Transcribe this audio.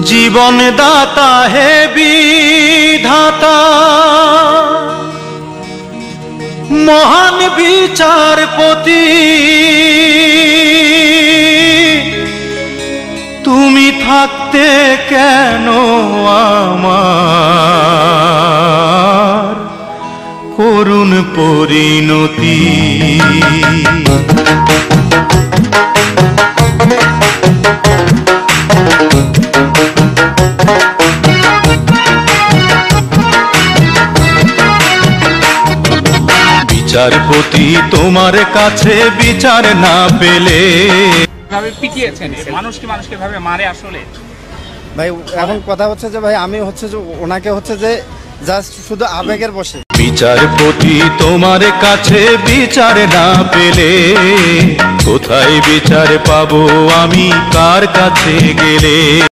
জীবন দাতা হে বিধাতা, মহান বিচারপতি, তুমি থাকতে কেন আমার করুণ পরিণতি। বিচারপতি তোমার কাছে বিচার না পেলে ভাবে পিটিয়েছেন, মানুষকে ভাবে মারে আসলে ভাই। এখন কথা হচ্ছে যে ভাই আমি হচ্ছে যে ওনাকে হচ্ছে যে জাস্ট শুধু আবেগের বসে। বিচারপতি তোমার কাছে বিচার না পেলে কোথায় বিচার পাবো আমি, কার কাছে গেলে?